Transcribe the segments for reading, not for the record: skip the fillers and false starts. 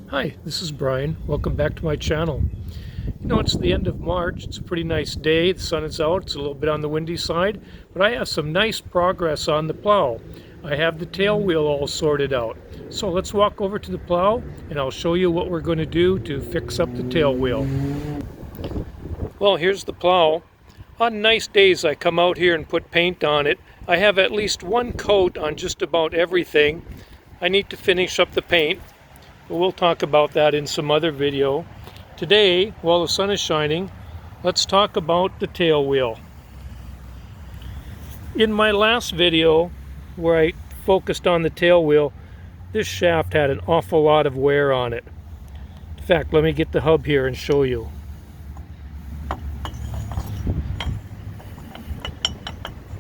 Hi, this is Brian. Welcome back to my channel. You know, it's the end of March. It's a pretty nice day. The sun is out. It's a little bit on the windy side, but I have some nice progress on the plow. I have the tail wheel all sorted out. So let's walk over to the plow and I'll show you what we're going to do to fix up the tail wheel. Well, here's the plow. On nice days I come out here and put paint on it. I have at least one coat on just about everything. I need to finish up the paint. But we'll talk about that in some other video. Today, while the sun is shining, let's talk about the tail wheel. In my last video, where I focused on the tail wheel, this shaft had an awful lot of wear on it. In fact, let me get the hub here and show you.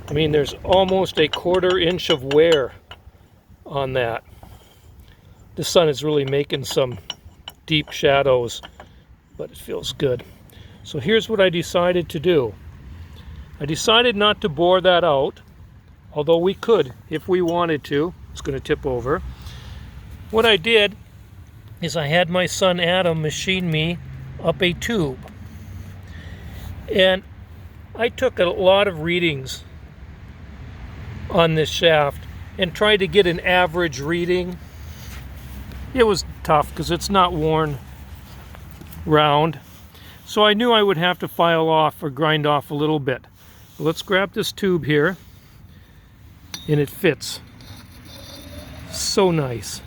I mean, there's almost a 1/4 inch of wear on that. The sun is really making some deep shadows, but it feels good. So here's what I decided to do. I decided not to bore that out, although we could if we wanted to. It's going to tip over. What I did is I had my son Adam machine me up a tube. And I took a lot of readings on this shaft and tried to get an average reading. It was tough because it's not worn round. So I knew I would have to file off or grind off a little bit. Let's grab this tube here. And it fits. So nice.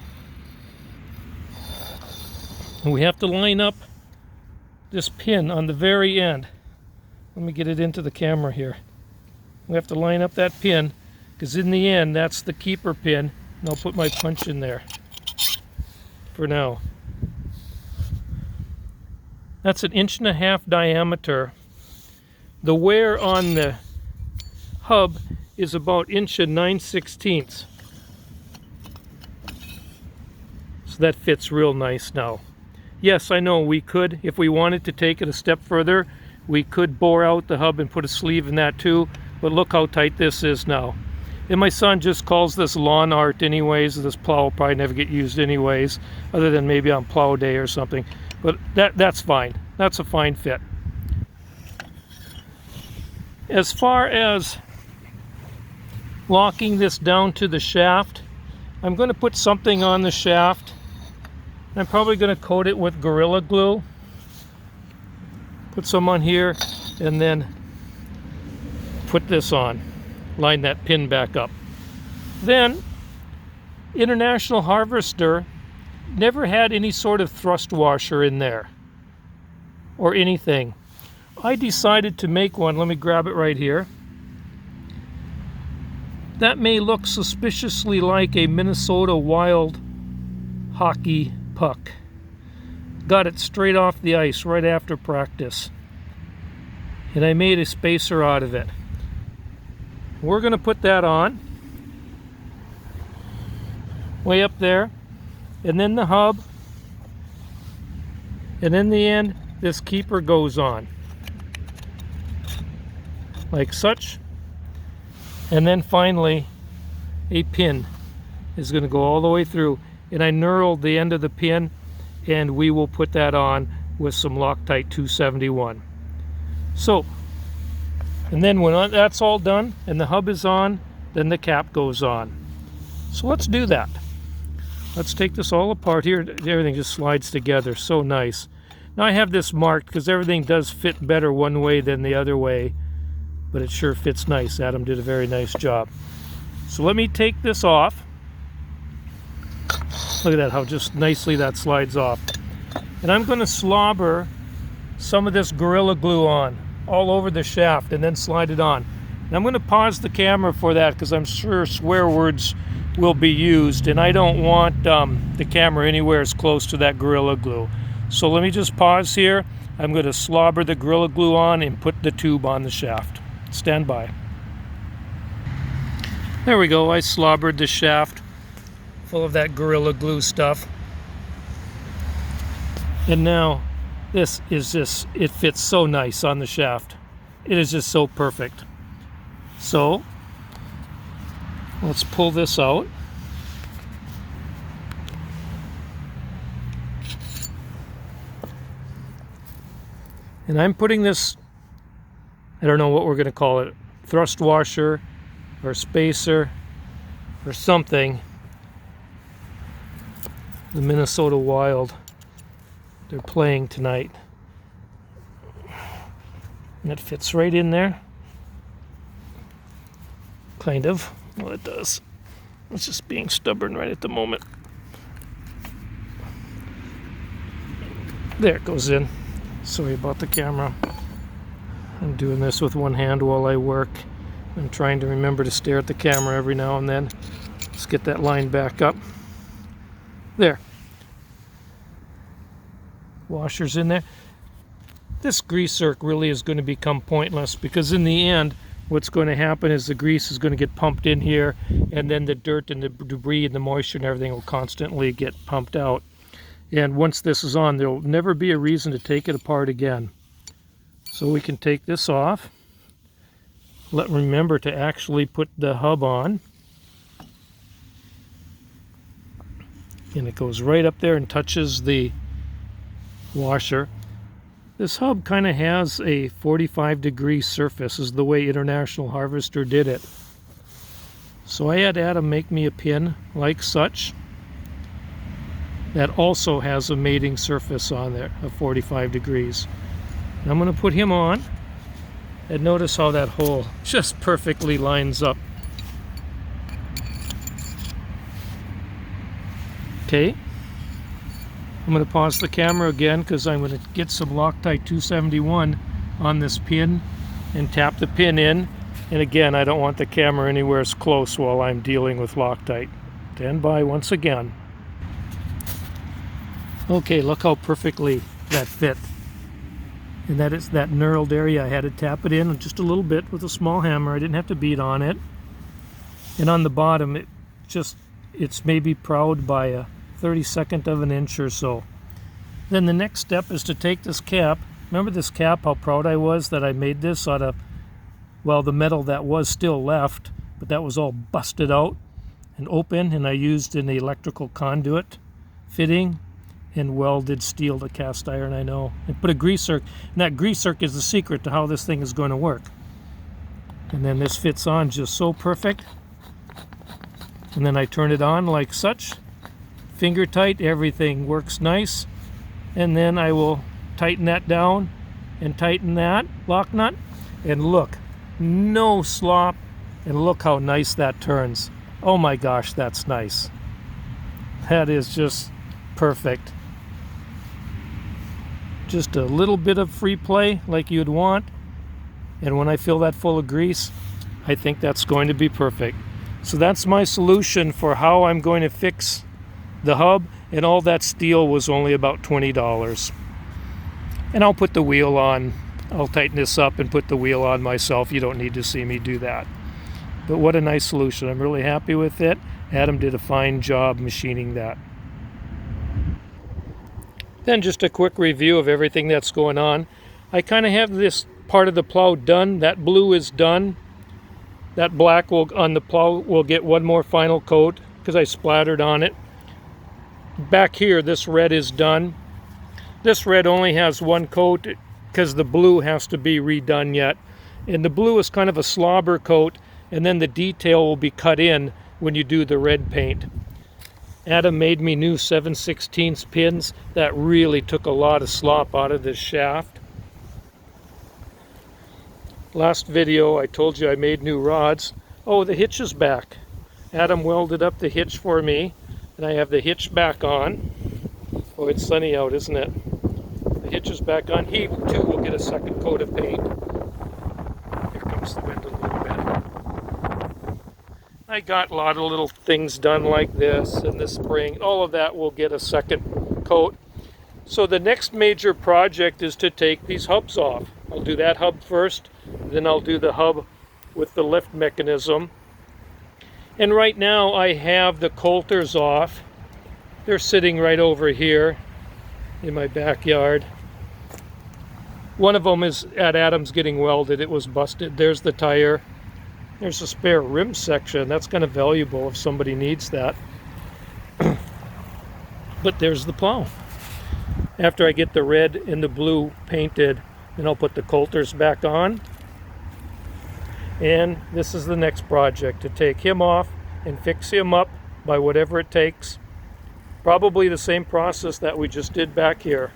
And we have to line up this pin on the very end. Let me get it into the camera here. We have to line up that pin because in the end that's the keeper pin. And I'll put my punch in there. For now. That's 1.5 inches diameter. The wear on the hub is about 1 9/16. So that fits real nice now. Yes, I know we could, if we wanted to take it a step further, we could bore out the hub and put a sleeve in that too, but look how tight this is now. And my son just calls this lawn art anyways. This plow will probably never get used anyways, other than maybe on plow day or something. But that's fine. That's a fine fit. As far as locking this down to the shaft, I'm going to put something on the shaft. I'm probably going to coat it with Gorilla Glue. Put some on here and then put this on. Line that pin back up. Then, International Harvester never had any sort of thrust washer in there or anything. I decided to make one. Let me grab it right here. That may look suspiciously like a Minnesota Wild hockey puck. Got it straight off the ice right after practice. And I made a spacer out of it. We're going to put that on way up there, and then the hub, and in the end this keeper goes on like such, and then finally a pin is going to go all the way through, and I knurled the end of the pin, and we will put that on with some Loctite 271. So and then when that's all done and the hub is on, then the cap goes on. So let's do that. Let's take this all apart here. Everything just slides together. So nice. Now I have this marked because everything does fit better one way than the other way. But it sure fits nice. Adam did a very nice job. So let me take this off. Look at that, how just nicely that slides off. And I'm going to slobber some of this Gorilla Glue on all over the shaft and then slide it on. And I'm going to pause the camera for that because I'm sure swear words will be used, and I don't want the camera anywhere as close to that Gorilla Glue. So let me just pause here. I'm going to slobber the Gorilla Glue on and put the tube on the shaft. Stand by. There we go. I slobbered the shaft full of that Gorilla Glue stuff. And now this is just, it fits so nice on the shaft. It is just so perfect. So let's pull this out. And I'm putting this, I don't know what we're going to call it, thrust washer or spacer or something. The Minnesota Wild, they're playing tonight. And it fits right in there. Kind of. Well, it does. It's just being stubborn right at the moment. There it goes in. Sorry about the camera. I'm doing this with one hand while I work. I'm trying to remember to stare at the camera every now and then. Let's get that line back up. There. Washer's in there. This grease zerk really is going to become pointless because in the end what's going to happen is the grease is going to get pumped in here, and then the dirt and the debris and the moisture and everything will constantly get pumped out. And once this is on, there will never be a reason to take it apart again. So we can take this off. Remember to actually put the hub on. And it goes right up there and touches the washer. This hub kind of has a 45-degree surface, is the way International Harvester did it. So I had Adam make me a pin like such that also has a mating surface on there of 45 degrees. And I'm going to put him on, and notice how that hole just perfectly lines up. Okay. I'm going to pause the camera again because I'm going to get some Loctite 271 on this pin and tap the pin in. And again, I don't want the camera anywhere as close while I'm dealing with Loctite. Stand by once again. Okay, look how perfectly that fit. And that is that knurled area. I had to tap it in just a little bit with a small hammer. I didn't have to beat on it. And on the bottom, it's maybe proud by a 32nd of an inch or so. Then the next step is to take this cap. Remember this cap, how proud I was that I made this out of, well, the metal that was still left, but that was all busted out and open, and I used an electrical conduit fitting and welded steel to cast iron, I know, and put a grease zerk, and that grease zerk is the secret to how this thing is going to work. And then this fits on just so perfect. And then I turn it on like such. Finger tight, everything works nice. And then I will tighten that down and tighten that lock nut. And look, no slop. And look how nice that turns. Oh my gosh, that's nice. That is just perfect. Just a little bit of free play like you'd want. And when I fill that full of grease, I think that's going to be perfect. So that's my solution for how I'm going to fix the hub, and all that steel was only about $20. And I'll put the wheel on. I'll tighten this up and put the wheel on myself. You don't need to see me do that. But what a nice solution. I'm really happy with it. Adam did a fine job machining that. Then just a quick review of everything that's going on. I kind of have this part of the plow done. That blue is done. That black on the plow will get one more final coat because I splattered on it. Back here, this red is done. This red only has one coat because the blue has to be redone yet. And the blue is kind of a slobber coat, and then the detail will be cut in when you do the red paint. Adam made me new 7/16 pins. That really took a lot of slop out of this shaft. Last video I told you I made new rods. Oh, the hitch is back. Adam welded up the hitch for me, and I have the hitch back on. Oh, it's sunny out, isn't it? The hitch is back on. He too will get a second coat of paint. Here comes the wind a little bit. I got a lot of little things done like this and the spring. All of that will get a second coat. So the next major project is to take these hubs off. I'll do that hub first, then I'll do the hub with the lift mechanism. And right now I have the coulters off. They're sitting right over here in my backyard. One of them is at Adam's getting welded. It was busted. There's the tire. There's a spare rim section. That's kind of valuable if somebody needs that. But there's the plow. After I get the red and the blue painted, Then I'll put the coulters back on. And this is the next project, to take him off and fix him up by whatever it takes. Probably the same process that we just did back here.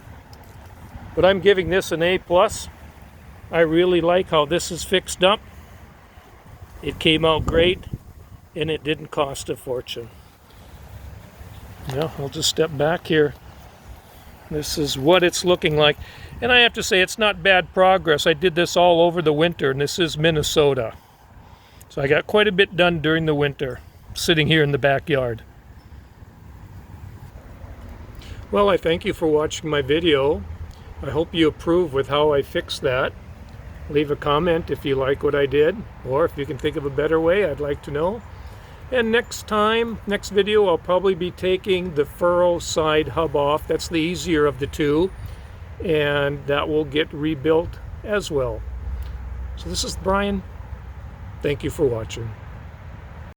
But I'm giving this an A+. I really like how this is fixed up. It came out great, and it didn't cost a fortune. Yeah, I'll just step back here. This is what it's looking like. And I have to say, it's not bad progress. I did this all over the winter, and this is Minnesota. So I got quite a bit done during the winter, sitting here in the backyard. Well, I thank you for watching my video. I hope you approve with how I fixed that. Leave a comment if you like what I did, or if you can think of a better way, I'd like to know. And next video, I'll probably be taking the furrow side hub off. That's the easier of the two, and that will get rebuilt as well. So this is Brian. Thank you for watching.